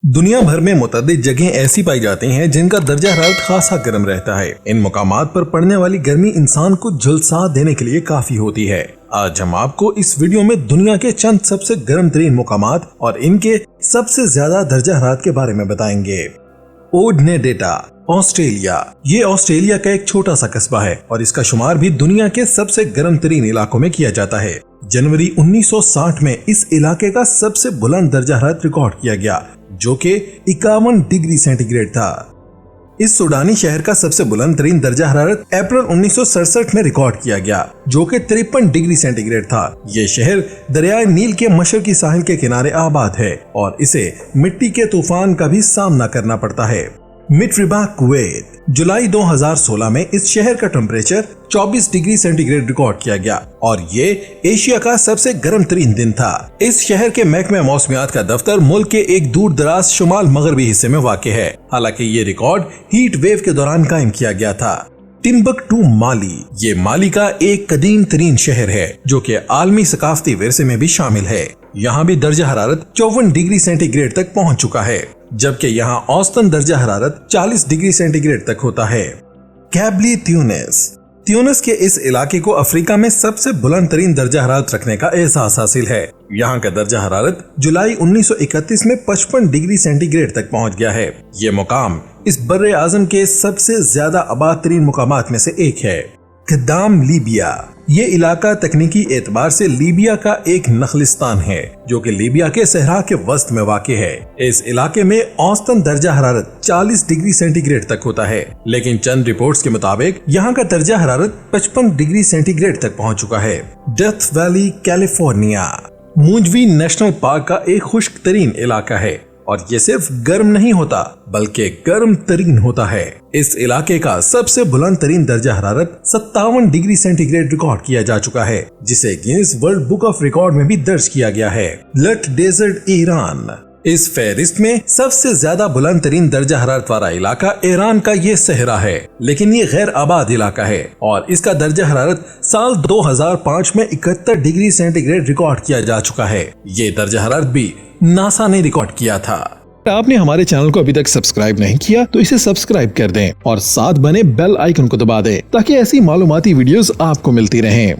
दुनिया भर में मुतअद्दिद जगहें ऐसी पाई जाती हैं जिनका दर्जा हरारत खासा गर्म रहता है। इन मुकामात पर पड़ने वाली गर्मी इंसान को झुलसा देने के लिए काफी होती है। आज हम आपको इस वीडियो में दुनिया के चंद सबसे गर्म तरीन मुकामात और इनके सबसे ज्यादा दर्जा हरारत के बारे में बताएंगे। ओडनेडेटा, ऑस्ट्रेलिया। ये ऑस्ट्रेलिया का एक छोटा सा कस्बा है और इसका शुमार भी दुनिया के सबसे गर्म तरीन इलाकों में किया जाता है। जनवरी 1960 में इस इलाके का सबसे बुलंद दर्जा हरारत रिकॉर्ड किया गया, जो कि 51 डिग्री सेंटीग्रेड था। इस सूडानी शहर का सबसे बुलंद तरीन दर्जा हरारत अप्रैल 1967 में रिकॉर्ड किया गया, जो कि 53 डिग्री सेंटीग्रेड था। ये शहर दरियाए नील के मशरकी साहिल के किनारे आबाद है और इसे मिट्टी के तूफान का भी सामना करना पड़ता है। मिट्रिबा, कुवैत। जुलाई 2016 में इस शहर का टेम्परेचर 24 डिग्री सेंटीग्रेड रिकॉर्ड किया गया और ये एशिया का सबसे गर्म तरीन दिन था। इस शहर के महकमे मौसमियात का दफ्तर मुल्क के एक दूर दराज शुमाल मगरबी हिस्से में वाक़ है। हालांकि ये रिकॉर्ड हीट वेव के दौरान कायम किया गया था। टिम्बकटू, माली। ये माली का एक कदीम तरीन शहर है जो कि आलमी सकाफती विरसे में भी शामिल है। यहाँ भी दर्जा हरारत 54 डिग्री सेंटीग्रेड तक पहुँच चुका है, जबकि यहाँ औसतन दर्जा हरारत 40 डिग्री सेंटीग्रेड तक होता है। कैबली, ट्यूनिस। ट्यूनिस के इस इलाके को अफ्रीका में सबसे बुलंद तरीन दर्जा हरारत रखने का एहसास हासिल है। यहाँ का दर्जा हरारत जुलाई 1931 में 55 डिग्री सेंटीग्रेड तक पहुँच गया है। ये मुकाम इस बर्रे आज़म के सबसे ज्यादा आबाद तरीन मुकामात में से एक है। क़द्दाम, लीबिया। ये इलाका तकनीकी एतबार से लीबिया का एक नखलिस्तान है, जो कि लीबिया के सहरा के वस्त में वाक़ है। इस इलाके में औसतन दर्जा हरारत 40 डिग्री सेंटीग्रेड तक होता है, लेकिन चंद रिपोर्ट्स के मुताबिक यहाँ का दर्जा हरारत 55 डिग्री सेंटीग्रेड तक पहुँच चुका है। Death Valley, California. मूंजवी नेशनल पार्क का एक खुश्क तरीन इलाका है और ये सिर्फ गर्म नहीं होता बल्कि गर्म तरीन होता है। इस इलाके का सबसे बुलंद तरीन दर्जा हरारत 57 डिग्री सेंटीग्रेड रिकॉर्ड किया जा चुका है, जिसे Guinness world book of record में भी दर्ज किया गया है। लट डेजर्ट, ईरान। इस फहरिस्त में सबसे ज्यादा बुलंद तरीन दर्जा हरारत वाला इलाका ईरान का ये सहरा है, लेकिन ये गैर आबाद इलाका है और इसका दर्जा हरारत साल 2005 में 71 डिग्री सेंटीग्रेड रिकॉर्ड किया जा चुका है। ये दर्जा हरारत भी नासा ने रिकॉर्ड किया था। आपने हमारे चैनल को अभी तक सब्सक्राइब नहीं किया तो इसे सब्सक्राइब कर दें और साथ बने बेल आइकन को दबा दें ताकि ऐसी मालूमाती वीडियोस आपको मिलती रहें।